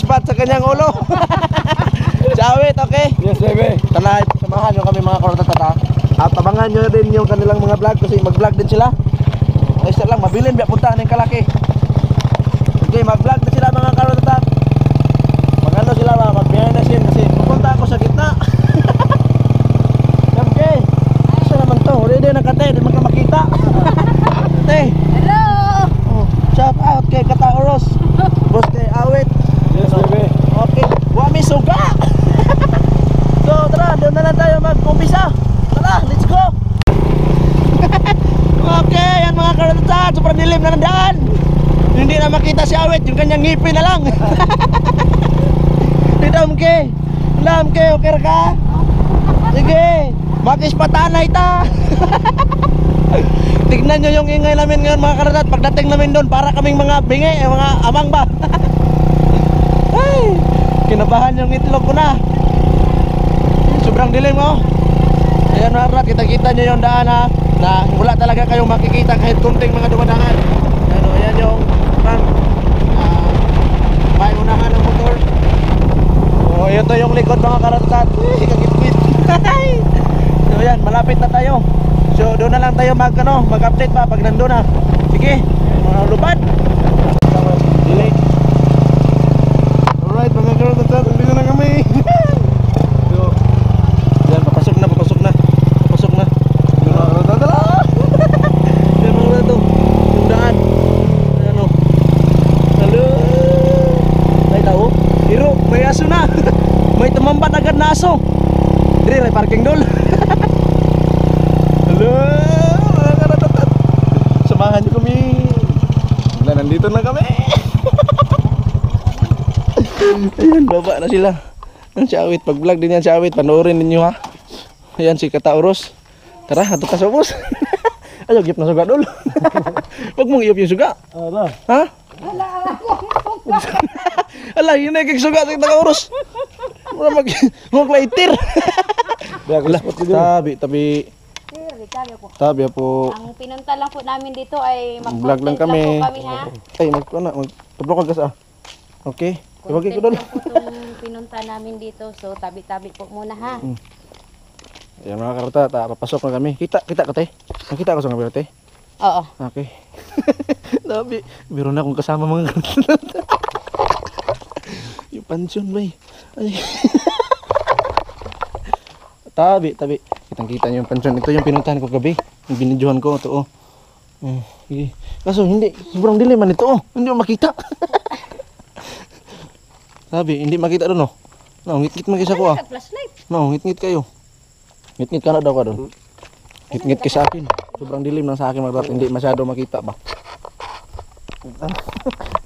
spot sa kanyang ulo. Jawit, okay? Yes, baby. Tara, samahan nyo kami mga karatatata. At abangan nyo din yung kanilang mga vlog kasi mag-vlog din sila. Ay, isa lang, mabilin, biya punta ng kalaki. Okay, mag-vlog na sila mga karatatata. Mag-ano sila ba, mag-behind the scene kasi pupunta ako sa gitna. Okay, isa naman to, ready na kate, di man ka makita. Hey. Hello! Oh, shout out kay Katauros. Boss kay Awit. Yes, baby. Okay, wami suga. So tara, doon na lang tayo mag-umpisa. Tara, let's go. Okay, yan mga karatatad, sobrang dilim na ng daan. Hindi na makita si Awit, yung kanyang ngipin na lang. Dito, Mke. Wala, Mke, okay ka? Sige, makispatana ita. Tignan nyo yung ingay namin ngayon mga karatat. Pagdating namin doon, para kaming mga bingi, mga amang ba. Ay, kinabahan yung itlog ko na. Sobrang dilim mo. Ayan mga karatat, kita-kita nyo yung daan ha, na wala talaga kayong makikita kahit kunting mga dumadaan. Ano, ayan yung front, may unahan ng motor. Oh, ito yung likod mga karatat. Kagitgit. So yan, malapit na tayo. So doon na lang tayo mag-update pa pag nandun na. Sige, mga lubad. Delay. Alright mga karatat, dito na kami. So, yan, papasok na. Papasok na. Dala! Yan mga karatat, yung daan. Ano? Halo! Ay tao, hiro, may aso na. May tumambat agad na aso. Dire, may parking dol. Halo, mga karatat. Samahan nyo kami. Wala, nandito na kami. Ayan, baba na sila. Yan si Awit, pag vlog din yan si Awit, panoorin ninyo ha. Ayan si Katauros. Tara, ato ka sa bus. Ayaw, gip na suga dol. Huwag mong iyop yung suga. Ala. Ha? Ala, yun na yung suga sa Katauros. Mag-lighter. Tabi po. Ang pinunta lang po namin dito ay Vlog lang mag-content lang kami. po kami ha. Ay, mag-tablok ka sa. Okay. Iwagi ko doon. Content lang po itong pinunta namin dito. So tabi-tabi po muna ha. Ayan mga karata, papasok na kami. Kita ka te. Nakita ko sa mga te. Oo. Okay. Tabi. Biro na akong kasama mga karata. Yung pansyon bay. Ay. Tabi. Kitang-kita niyo yung pansyon. Ito yung pinuntahan ko gabi. Yung binidyohan ko ito oh. Okay. Kaso hindi, sobrang dilim man ito oh. Hindi mo makita. Sabi, hindi makita doon oh. No, ngit-ngit magisa ko ah. Flashlight. No, ngit-ngit kayo. Ngit-ngit ka na daw ka doon. Ngit-ngit ka sa akin. Sobrang dilim lang sa akin mga karata. Hindi masyado makita ba.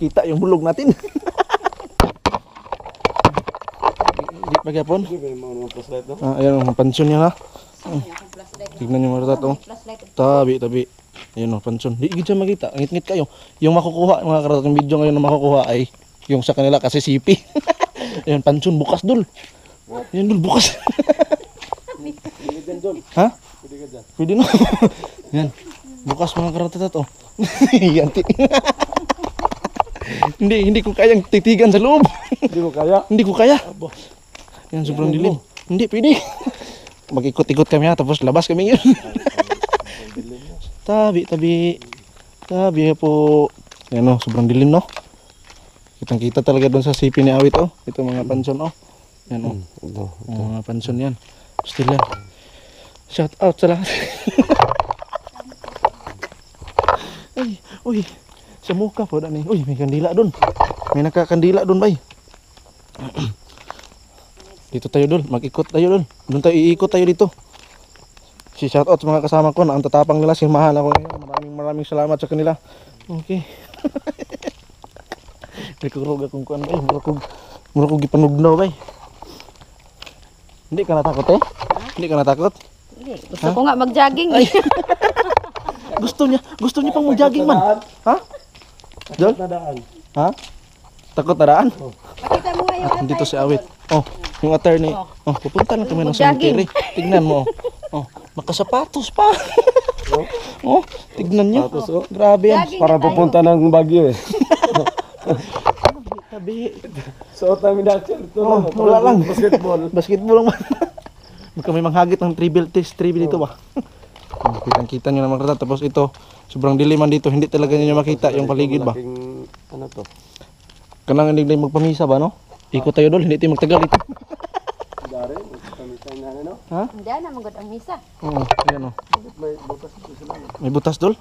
Kita yung bulog natin. Hindi pa gyapon. Ayan ang pansyon niya na. Tignan niyo mga karata oh. Tabi. Ayan oh, pansyon. Di gid siya makita. Ngit-ngit kayo. Yung makukuha mga karata, yung video ngayon na makukuha ay yung sa kanila kasi sipi. Ayan, pansyon bukas dul. Ayan dul bukas. Ha? Pwede na. Yan. Bukas mga karatatat oh. Yan. Hindi ko kayang titigan sa loob. Hindi ko kaya. Yan, sobrang dilim. Hindi, pwede. Mag-ikot-ikot kami ha, tapos labas kami yun. Tabi po. Yan oh, sobrang dilim no. Kitang-kita talaga doon sa sipi ni Awit oh. Ito mga pansyon oh. Yan oh. Mga pansyon yan. Still yan. Shout out sa lahat. Ay, uy. Sa mukha po dani. Uy, may kandila doon. May nakakandila doon, bay. Dito tayo doon. Mag-ikot tayo doon. Doon tayo iikot tayo dito. Si shout out sa mga kasama ko na ang tatapang nila, sinmahal ako ngayon. Maraming salamat sa kanila. Okay. Rikurog akong kuan bay. Murag kog gipanugnaw bay. Hindi ka natakot eh? Hindi ka natakot? Hindi. Gusto ko nga mag-jogging. Gusto niya pang mag-jogging man. Ha? Takot na daan. Ha? Takot na daan? Pakita mo nga yung Dito si Awit. Oh, yung attorney. Oh, pupunta lang kami ng cemetery. Tignan mo. Oh, nakasapatos pa. Oh, tignan niyo. Grabe yan. Para pupunta ng Baguio eh. Grabe. Suot namin na ito Oh, lang. wala lang. Basketball. Basketball lang man. Kami manghagit ng tribal test, tribal dito ba? Kitang-kita nyo naman rata. Tapos ito, sobrang diliman dito. Hindi talaga nyo makita yung paligid ba? Malaking, ano to? Kanang hindi na magpamisa ba, no? Ikot tayo dol, hindi tayo magtagal ito. Dari, kami tayo na ano? Ha? Hindi na magod ang misa. Oo, ayan o. Bakit may bukas ito sila? May butas dol?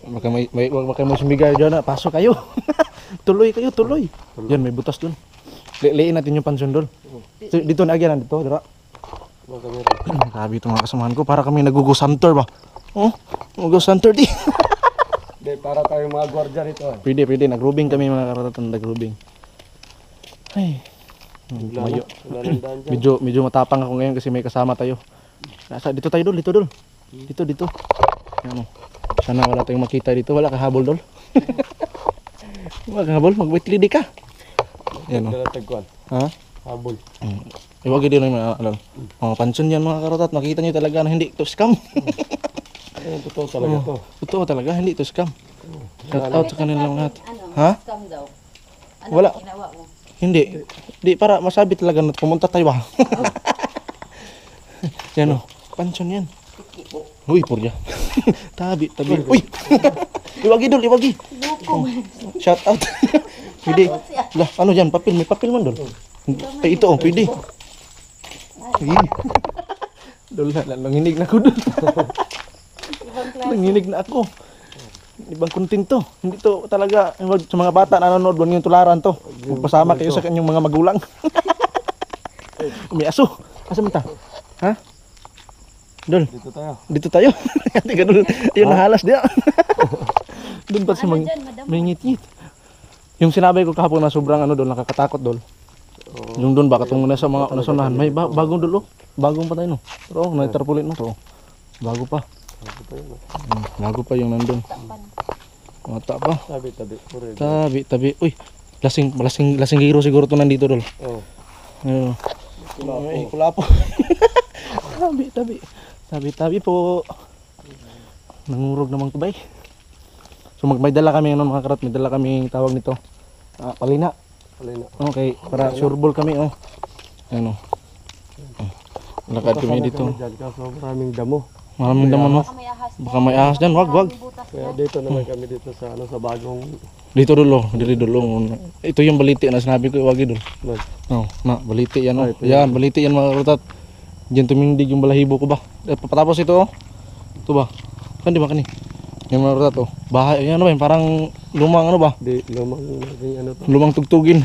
Baka may sumigay dyan na, pasok kayo. Tuloy kayo, tuloy. Yan, may butas dun. Liin natin yung pansyon dol. Dito na agyan, dito, dira. Baka meron. Grabe itong mga kasamahan ko, para kami nag-ghost hunter ba? Oh, ghost hunter di. Hindi, para tayong mga gwardiya rito. Pwede, nag-grooving kami mga karatatan, nag-grooving. Ay, mayo. Wala nang daan dyan. Medyo matapang ako ngayon kasi may kasama tayo. Dito tayo dol, dito dol. Dito. Ano? Sana wala tayong makita dito, wala kahabol dol. Wala kahabol, mag-waitlidi ka. Yan o. Dala tagkuhan. Ha? Habol. Iwag din yung mga pansyon yan mga karatat. Makita nyo talaga na hindi ito scam. Ayun, totoo talaga to. Totoo talaga, hindi ito scam. Shout out sa kanilang lahat. Ano? Ha? Scam daw. Ano Wala. ginawa mo? Hindi. Di, para masabi talaga na pumunta tayo ba? Yan o. Pansyon yan. Uy, purya. Tabi. Uy! Iwagi dol, iwagi. Shout out. Pwede. Lah, ano yan? Papel. May papel man dol. Ay, ito oh, pwede. Sige. Dol, nanginig na ako dol. Nanginig na ako. Ibang content to. Hindi to talaga sa mga bata na nanonood, huwag yung tularan to. Magpasama kayo sa kanyang mga magulang. May aso. Asa man ta? Ha? Dol, Dito tayo. Teka dol. Ayun, nahalas dia. Doon pa sa Ano dyan, madam? may ngit-ngit. Yung sinabi ko kahapon na sobrang ano dol, nakakatakot dol. Yung doon ba katong nasa mga nasunahan, may bagong dol oh. Bagong pa tayo no. Pero may tarpaulin mo to. Bago pa. Bago pa yung nandun. Mata pa. Tabi. Tabi. Uy, lasing giro siguro to nandito dol. Oh. Ayun. Ay, kulapo. Tabi po. Nangurog namang tubay. So may dala kami ano mga karat, may dala kami tawag nito. Palina. Okay, para sureball kami oh. Ano. Lakad kami dito. Kaso maraming damo. Maraming daman oh. Baka may ahas. Baka may ahas dyan, wag. Kaya dito naman kami dito sa ano sa bagong Dito dulo, dili dulo. Ito yung baliti na sinabi ko, wagi dul. man. No, baliti yan oh. Ito Yan, baliti yan mga karutat. Diyan tumindig yung balahibo ko ba. Patapos ito oh. Ito ba? Kan di ba kani? Yan mga karutat oh. Bahay, yan ano ba yun? Parang lumang ano ba? Di lumang naging ano to. Lumang tugtugin.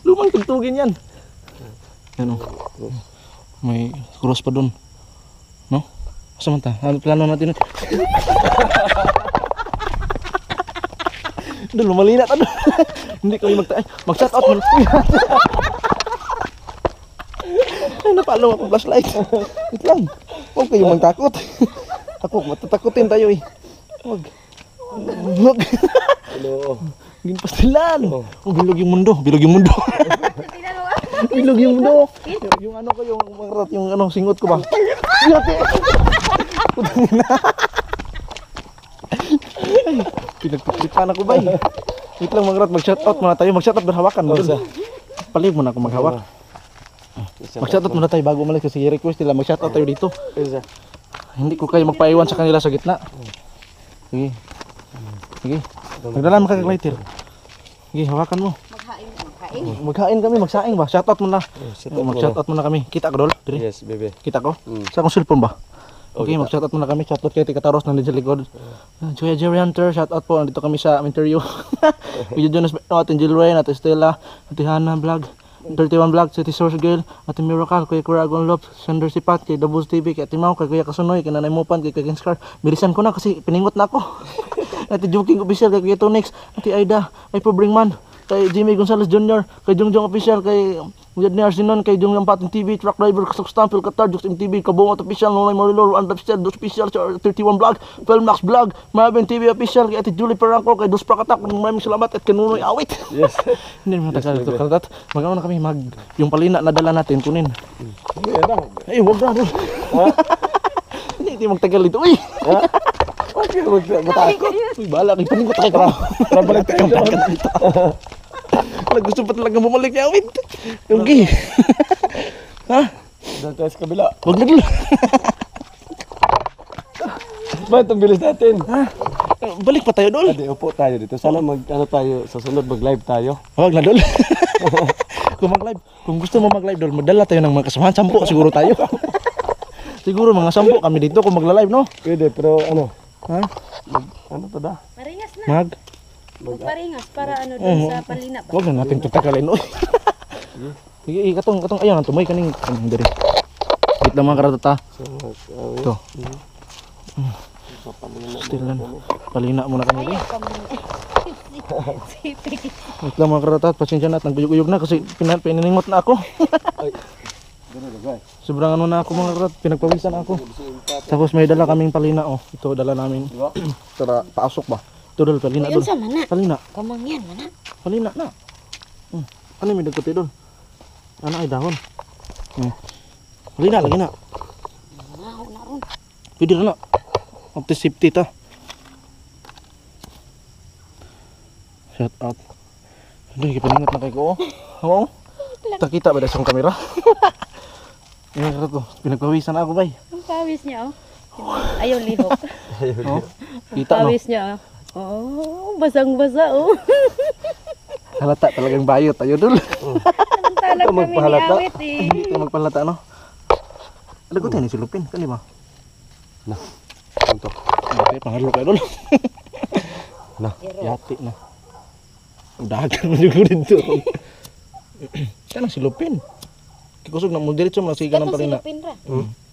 Lumang tugtugin yan. Yan oh. May cross pa doon. No? Asa man ta? Ano plano natin? Doon, lumalina ka doon. Hindi kami mag-shout out. Ay, napalo ako flashlight. Wait lang. Huwag kayong magtakot. Ako, matatakotin tayo eh. Huwag. Ano? Ginpastilan. Oh, bilog yung mundo. Bilog yung mundo. Yung ano ko, yung ano, singot ko ba? Ay, pinagpiklipan ako ba eh. Wait lang mga rat, mag-shoutout muna tayo. Mag-shoutout doon, hawakan mo doon. Palig mo na ako maghawak. Mag-shoutout muna tayo bago umalis kasi request nila mag-shoutout tayo dito. Hindi ko kayo magpaiwan sa kanila sa gitna. Sige. Nagdala mo kag-lighter. Sige, hawakan mo. Maghain kami, magsaing ba? Shoutout muna. Mag-shoutout muna kami. Kita ko dol? Yes, bebe. Kita ko? Sa akong cellphone ba? Okay, kita. mag-shoutout muna kami. Shoutout kay Tikataros nandito sa likod. Kuya Jerry Hunter, shoutout po. Nandito kami sa interview. Kuya Jonas, Ate Jill Ray, Ate Stella, Ate Hannah Vlog, 31 Vlog, City Source Girl, Ate Miracle, Kuya Kuragon Lop, Sander Sipat, kay Dabos TV, kay Ate Mau, kay Kuya Kasunoy, kay Nanay Mupan, kay Kuya Scar. Bilisan ko na kasi piningot na ako. Ate Joking Official, kay Kuya Tonix, Ate Aida, kay Pobringman, kay Jimmy Gonzalez Jr., kay Jongjong Official, kay Yadni Arsinon, kay Jongjong Patin TV, Truck Driver, Kasok Stampil, Qatar, Jux MTV, Kabungot Official, Nonay Morilor, One Official, Dos Official, 31 Vlog, Felmax Vlog, Marvin TV Official, kay Ate Julie Perangco, kay Dos Prakatak, maraming salamat at kay Nunoy Awit. Yes. Hindi naman tagal ito karatat. Mag-ano na kami, yung palina na dala natin, kunin. Yan lang. Ay, huwag na. Hindi magtagal ito. Uy! Matakot. Uy, bahala kayo. Paningot tayo ka. Para balik tayo ang dagat dito. Gusto pa talaga bumalik niya, Awit. Okay. Ha? Doon tayo sa kabila. Huwag na dul. Ba't ang bilis natin? Ha? Balik pa tayo, Dol. Adi, upo tayo dito. Sana tayo, sa sunod mag-live tayo. Huwag na, Dol. Kung mag-live, kung gusto mo mag-live, Dol, magdala tayo ng mga kasamahan. 10 siguro tayo. Siguro mga 10 kami dito kung magla-live, no? Pwede, pero ano? Ha? Ano to da? Paringas na. Mag? Paringas para ano doon sa palina ba? Huwag na natin tutakalin, oy. Sige, katong, ayun, tumoy kaning diri. Wait lang mga karatata. Ito. Still lang. Palina muna kami rin. Wait lang mga karatata, pasensya na at nagbuyog-uyog na kasi pininingot na ako. Sobrang ano na ako mga karat, pinagpawisan ako. Tapos may dala kaming palina, oh. Ito dala namin. Tara, paasok ba? Ito dala palina, Ayun Dol. sa mana. Palina. Kamang yan, mana. Palina na. Ano may nagkuti doon? Ano ay dahon? Palina, lagi na. Maho na ron. Pwede na na. Opti safety ta. Shout out. Hindi, kipaningat na kay ko. Oo. Takita ba dahil sa kamera? Yan ka to. Pinagpawisan ako, bay. Ang pawis niya, oh. Ayaw lihok. Oh, kita no. Pawis niya, oh. Oh, basang-basa, oh. Halata talagang bayot. Tayo dul. Talag kami ni magpahalata. Awit, eh. Hindi tayo magpalata, no? Ano ko tayo ni silupin? Kani ba? Na. Ano to? Okay, pangalo kayo dul. Na. Yati na. Dagan mo yung dito. Kanang silupin. Kikusog na mo diretso masiga ng Katong palina. silupin ra.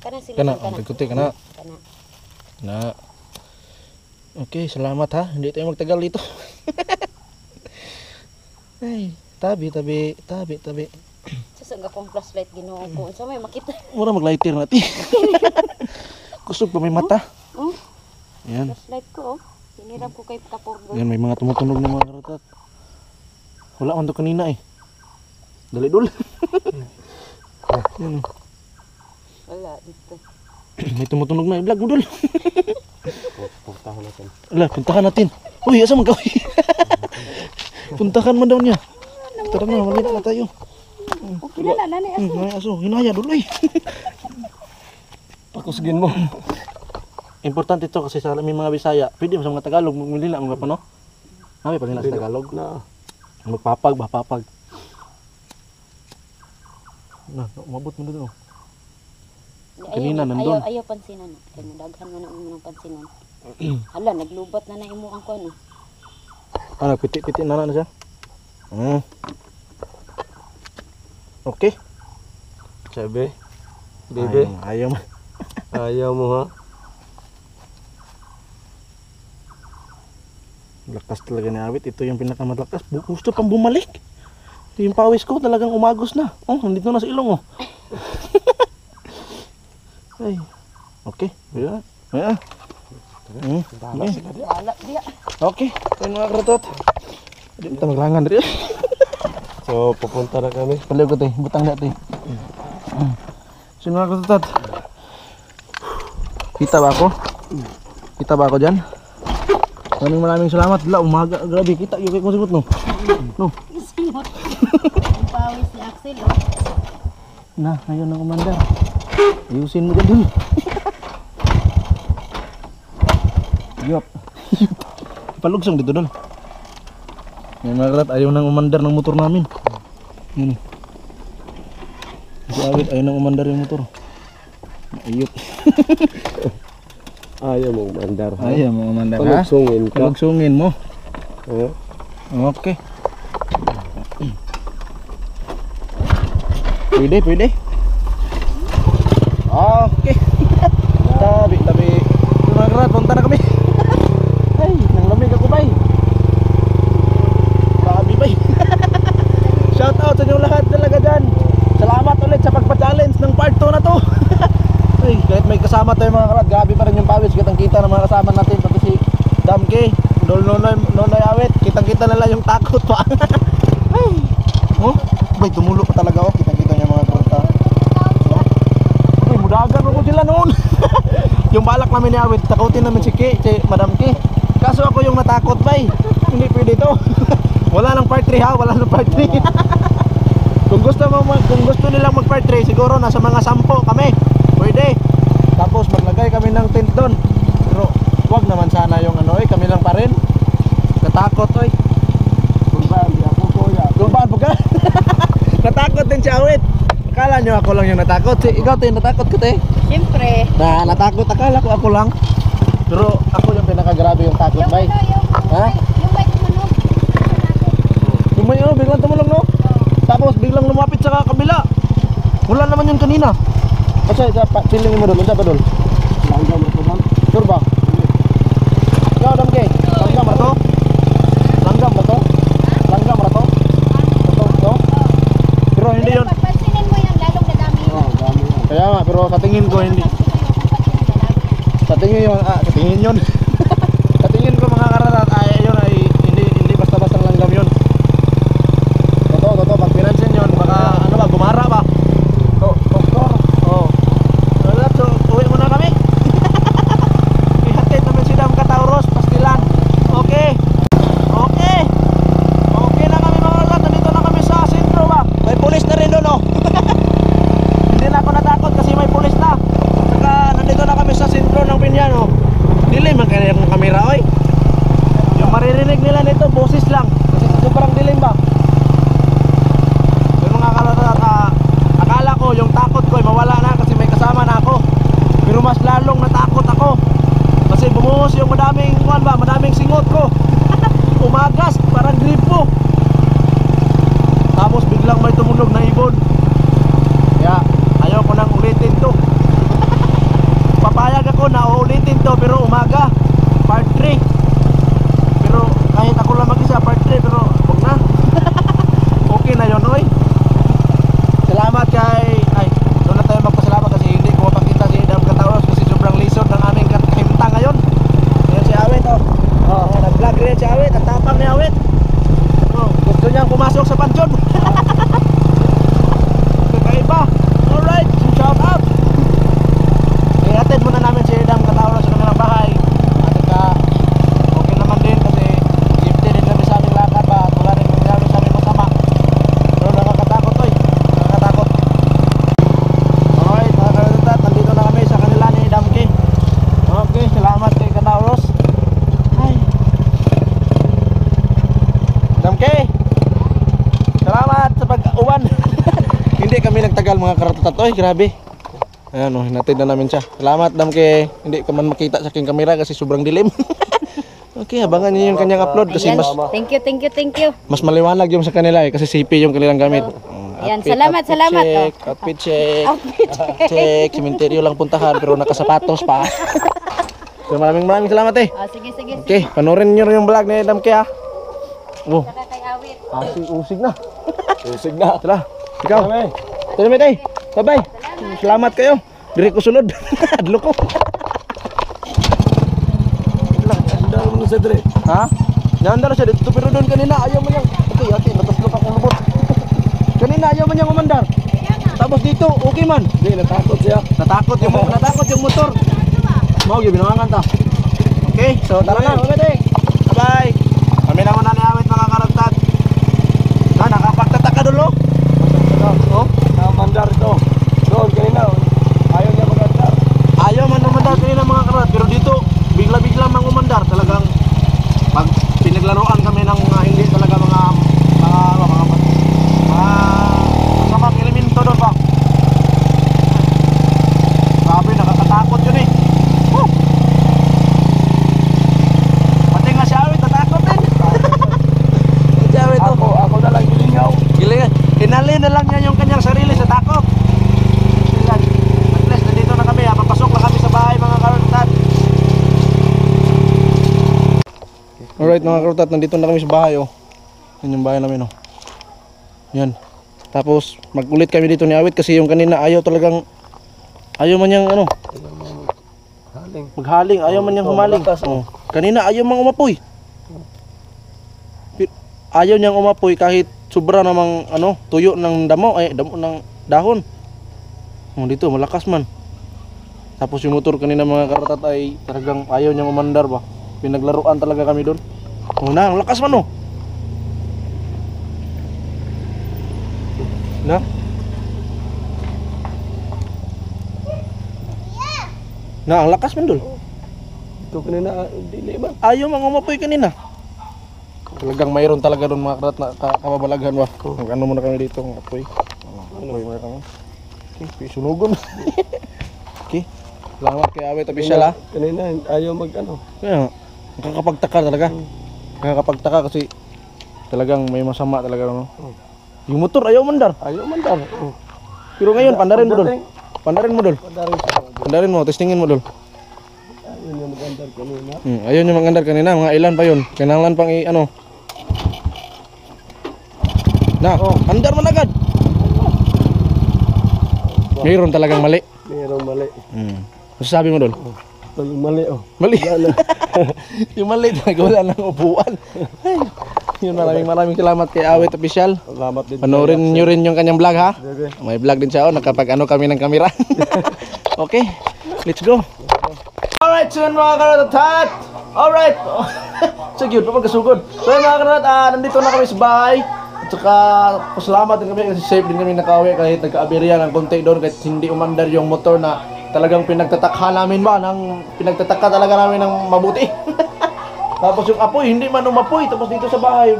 Kanang silupin Kana, kana. tagkuti kana. Kana. Na. Okay, salamat ha. Hindi tayo magtagal dito. Ay, tabi. Susog akong flashlight Ginoo ko. Unsa may makita? Mura maglighter natin. Kusog pa may mata. Oh, Yan. flashlight ko, oh. Sinirap ko kay Kapurgo. Yan, may mga tumutunog na mga karatat. Wala man to kanina eh. Dali dul. Yan. Wala dito. May tumutunog na. Vlog mo dul. Puntahan natin. Ala, puntahan natin. Uy, asa man kawin? Puntahan man daw niya. Tara na, malita na tayo. Okay na nani aso. Ay, aso, hinaya dul ay. Pakusgin mo. Importante ito kasi sa may mga Bisaya. Pwede mo sa mga Tagalog, magmilila mga pa no? May palina sa Tagalog. Na. Magpapag, papag. Na, umabot mo doon. Kanina, nandun. Ayaw pansinan. Kaya nadaghan mo na ng pansinan. Hala, naglubat na na imo ang kuno. Ano, piti-piti na siya. Okay. Sabi. Bebe. Ayaw mo. Ayaw mo ha. Lakas talaga ni Awit. Ito yung pinakamalakas. Gusto pang bumalik. Yung pawis ko talagang umagos na. Oh, nandito na sa ilong oh. Ay. Okay. Ayan. Ayan. Okay. Wala diya. Okay. Ayun mga karatot. Hindi kita maglangan rin. So, pupunta na kami. Paliw ko tayo. Butang na tayo. So mga karatot. Kita ba ako? Kita ba ako dyan? Maraming salamat. Wala, umaga. Grabe, kita. Yung kay sigot no. No. Ang pawis si Axel, oh. Na, ngayon ang umanda. Ayusin mo dyan dun. Yup. Palugsong dito dun. May mga karat, ayaw nang umandar ng motor namin. Yun eh. Si Awit, ayaw nang umandar yung motor. Ayup. Ayaw mong mandar ha. Ayaw mo umandar ha? Palugsungin ka. Palugsungin mo. Oh. Okay. Pwede. Okay. Tabi. Mga karat, punta na kami. Ay, nanglamig ako bay. Tabi bay. Shout out sa inyo lahat talaga dyan. Salamat ulit sa pagpa-challenge ng part 2 na to. Ay, kahit may kasama tayo mga karat, grabe pa rin yung pawis. Kitang-kita ng mga kasama natin. Pati si Damke, Nonoy Awit. Kitang-kita nila yung takot pa. Ay, oh, bay, tumulo pa talaga oh. Kitang-kita niya mga karat. Ay, mudagan ako sila noon. Yung balak kami ni Awit, takutin namin si Madam Ki. Kaso ako yung natakot bay. Hindi pwede to. Wala nang part 3 ha, wala nang part 3. Kung gusto nilang mag part 3, siguro nasa mga 10 kami. Pwede. Tapos maglagay kami ng tent doon. Pero wag naman sana yung ano kami lang pa rin. Natakot oy. Gumbaan ka? Natakot din si Awit. Akala nyo ako lang yung natakot. Ikaw din natakot ka te. Siyempre. Natakot akala ko ako lang. Pero ako yung pinakagrabe yung takot bay. Ha? Yung bike mo no. Yung may biglang tumulong no? Tapos biglang lumapit sa kabila. Wala naman yun kanina. Kasi feeling mo doon, pa doon. Langgam mo doon. Sure ba? Ikaw Damke, langgam ba to? Langgam ba to? Langgam ba to? Ito? Pero hindi yun. Papansinin mo yan, lalong dadami. Kaya nga, pero sa tingin ko hindi. Sa tingin yun, sa tingin yun. Sa tingin ko mga kararat, yun ay hindi basta-basta langgam yun. Totoo, pag pinansin yun, baka ano ba, gumara ba? Doktor. Oo. So, uwi muna kami. Ihatid namin si Dam Katauros, Pastilan. Okay. Okay na kami mga kararat, nandito na kami sa sentro ba? May pulis na rin doon oh. Hindi na ako natakot kasi may pulis na. Saka nandito na kami sa sentro ng Pinyano. Dilim man kaya yung kamera oy. Yung maririnig nila nito boses lang. Kasi sobrang dilim ba. Yung mga kalata, akala ko yung takot ko ay mawala na kasi may kasama na ako. Pero mas lalong natakot ako. Kasi bumuhos yung madaming singot ko. Umagas, parang gripo. Tapos biglang may tumunog na ibon. Kaya ayaw ko nang ulitin to. Papayag ako na uulitin to pero umaga part 3. Pero kahit ako lang mag-isa part 3 pero huwag na. Okay na yun oy. Salamat doon na tayo magpasalamat kasi hindi ko mapakita si Dam Katauros kasi sobrang lisod ng aming kahimta ngayon. Yan si Awit oh. Nag-vlog rin si Awit, ang tapang ni Awit. Gusto niyang pumasok sa pansyon. Kakaiba. Alright, shout out. I-attend muna namin si Dam Katauros sa kanilang bahay. At okay naman din kasi safety din kami sa aming lakad ba at wala rin nangyari sa aming masama. Pero nakakatakot oy. Nakakatakot. Alright, mga karatat, nandito na kami sa kanila ni Damke. Okay, salamat kay Katauros. Ay. Damke. Salamat sa pag-uwan. Hindi kami nagtagal mga karatat oy, grabe. Ayan o, hinatid na namin siya. Salamat Damke. Hindi ka man makita sa aking kamera kasi sobrang dilim. Okay, abangan niyo yung kanyang upload kasi Ayan. mas Thank you. mas maliwanag yung sa kanila kasi CP yung kanilang gamit. Ayan, Outfit salamat. check, outfit check. Check, cementerio lang puntahan pero nakasapatos pa. So maraming salamat eh. Sige. Okay, panoorin niyo yung vlog ni Damke ha. Oh, Saka kay Awit. usig na. Usig na. Tara, ikaw. Tuloy mo tayo. Bye-bye. Salamat kayo. Diri ko sunod. Adlo ko. Andar mo sa dire. Ha? Nandar siya dito pero doon kanina ayaw mo niyang. Okay, ate, nataslok akong lubot. Kanina ayaw mo niyang umandar. Tapos dito, okay man. Hindi, natakot siya. Natakot yung motor. Mau gyud binawangan ta. Okay, so tara na. Bye-bye. Kami na muna ni Awit mga karagtad. Nakapagtatak ka dulo. Oh, Mandar ito. Doon kanina. Ayaw niya magandar. ayaw man umandar kanina mga karat, pero dito bigla-bigla mang umandar talagang pag pinaglaruan kami ng hindi talaga mga masamang elemento doon pa. Grabe, nakakatakot yun eh. Pati nga si Awit, natakot din. Si Awit to. Ako na lang gilingaw. Gilingan. Hinali na lang niya yung kanyang sarili sa takot. At least nandito na kami, papasok na kami sa bahay mga karutat. Alright mga karutat, nandito na kami sa bahay oh. Yan yung bahay namin oh. Yan. Tapos magulit kami dito ni Awit kasi yung kanina ayaw talagang ayaw man niyang ano maghaling, ayaw man niyang humaling. Oh. Kanina ayaw mang umapoy. Ayaw niyang umapoy kahit sobra namang tuyo ng damo ng dahon. Oh, dito malakas man. Tapos yung motor kanina mga karatat ay talagang ayaw niyang umandar ba. Pinaglaruan talaga kami doon. Una, ang lakas man oh. Na? Na, ang lakas man doon. Ito kanina, dili ba? Ayaw mang umapoy kanina. Talagang mayroon talaga doon mga karatat na kababalaghan ba. Ano muna kami dito ng apoy. Apoy muna kami. Okay, sunugon. Okay. Salamat kay Awit Official ha. Kanina, ayaw mag ano. Kaya, nakakapagtaka talaga. Nakakapagtaka kasi talagang may masama talaga no. Yung motor ayaw mandar. Ayaw mandar. Pero ngayon pandarin mo dol. Pandarin mo dol. Padarin sa mga. Pandarin mo, testingin mo dol. Ayaw niya magandar kanina. Ayaw niya magandar kanina, mga ilan pa yun. Kailangan pang ano. Na, andar man agad. Mayroon talagang mali. Mayroong mali. Masasabi mo dol? Ito yung mali oh. Mali. Yung mali talaga wala nang upuan. Ay, yun, maraming salamat kay Awit Official. Salamat din. Panoorin nyo rin yung kanyang vlog ha. Bebe. May vlog din siya oh, nakapag ano kami ng kamera. Okay, let's go. Alright, so yun mga karatat. Alright. So cute, papagkasugod. So yun mga karatat, nandito na kami sa bahay. At saka pasalamat din kami kasi safe din kami nakauwi kahit nagka-aberya ng konti doon kahit hindi umandar yung motor na talagang pinagtatakha namin ba pinagtataka talaga namin ng mabuti. Tapos yung apoy hindi man umapoy, tapos dito sa bahay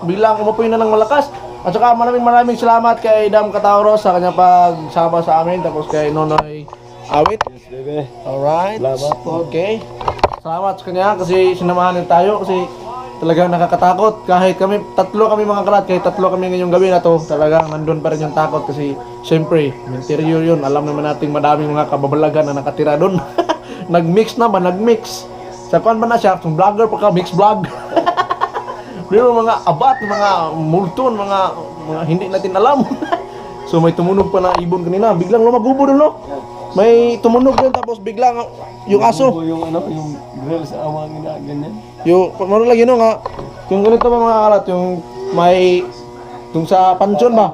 biglang umapoy na ng malakas. At saka maraming salamat kay Dam Katauros sa kanya pagsama sa amin, tapos kay Nonoy Awit. Yes, bebe. Alright. Salamat. Okay. Salamat sa kanya kasi sinamahan din tayo kasi talagang nakakatakot. Kahit tatlo kami mga karat, kahit tatlo kami ngayong gabi na to, talagang nandun pa rin yung takot kasi syempre, interior yun. Alam naman nating madaming mga kababalagan na nakatira doon. Nag-mix na ba? Nag-mix. Sa kuan ba na siya? Kung vlogger pa ka, mix vlog. Pero mga abat, mga multon, mga hindi natin alam. So may tumunog pa na ibon kanina. Biglang lumagubo doon, no? May tumunog doon tapos biglang yung aso. Yung ano, yung grill sa awang na ganyan. Yung, ano lagi no nga, yung ganito ba mga kalat, yung may, yung sa pansyon ba?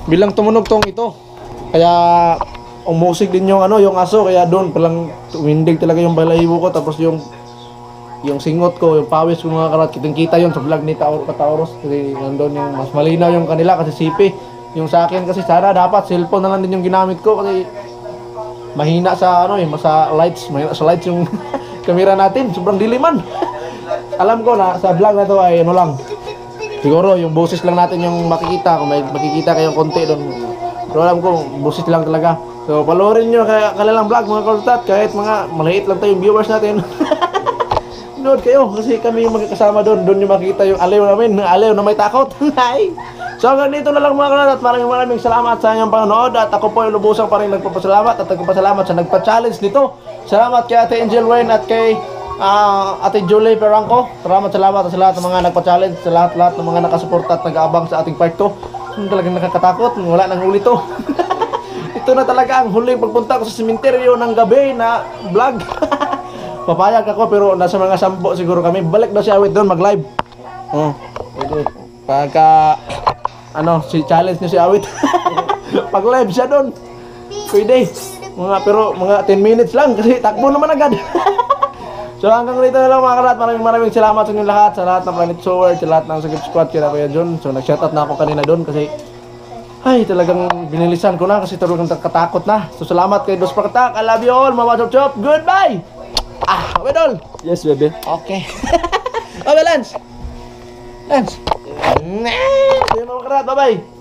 Bilang tumunog tong ito. Kaya, umusig din yung ano, yung aso, kaya doon palang tumindig talaga yung balahibo ko, tapos yung singot ko, yung pawis ko mga kalat, kitang-kita yun sa vlog ni Katauros, kasi nandun yung mas malinaw yung kanila kasi sipi. Yung sa akin kasi sana dapat cellphone na lang din yung ginamit ko kasi mahina sa ano sa lights yung camera natin, sobrang diliman. Alam ko na sa vlog na to ay ano lang. Siguro yung boses lang natin yung makikita, kung may makikita kayong konti doon. Pero alam ko boses lang talaga. So panoorin niyo kanilang vlog mga karatat, kahit mga maliit lang tayong viewers natin. Nood kayo kasi kami yung magkakasama doon yung makikita yung aliw namin, aliw na may takot. Hi. So hanggang dito na lang mga karatat, maraming salamat sa inyong panonood at ako po yung lubusang pa rin nagpapasalamat at nagpapasalamat sa nagpa-challenge nito. Salamat kay Ate Angel Wayne at kay Ate Julie Perangco. Salamat sa lahat ng mga nagpa-challenge, sa lahat ng mga nakasuporta at nag-aabang sa ating part 2. Talagang nakakatakot, wala nang huli to. Ito na talaga ang huling pagpunta ko sa sementeryo ng gabi na vlog. Papayag ako pero nasa mga 10 siguro kami. Balik na si Awit doon mag-live. Pagka si challenge niyo si Awit. Pag live siya doon. Pwede. Pero mga 10 minutes lang kasi takbo naman agad. So hanggang dito na lang mga karat. Maraming salamat sa inyo lahat. Sa lahat ng Planet Sword, sa lahat ng Sagip Squad, kaya Kuya John. So nag-shoutout na ako kanina doon kasi ay talagang binilisan ko na kasi talagang katakot na. So salamat kay Dos Patak. I love you all. Mama Chop Chop. Goodbye. Wedol. Yes, bebe. Okay. Lance. Lance. Nah, mga karat. Bye-bye.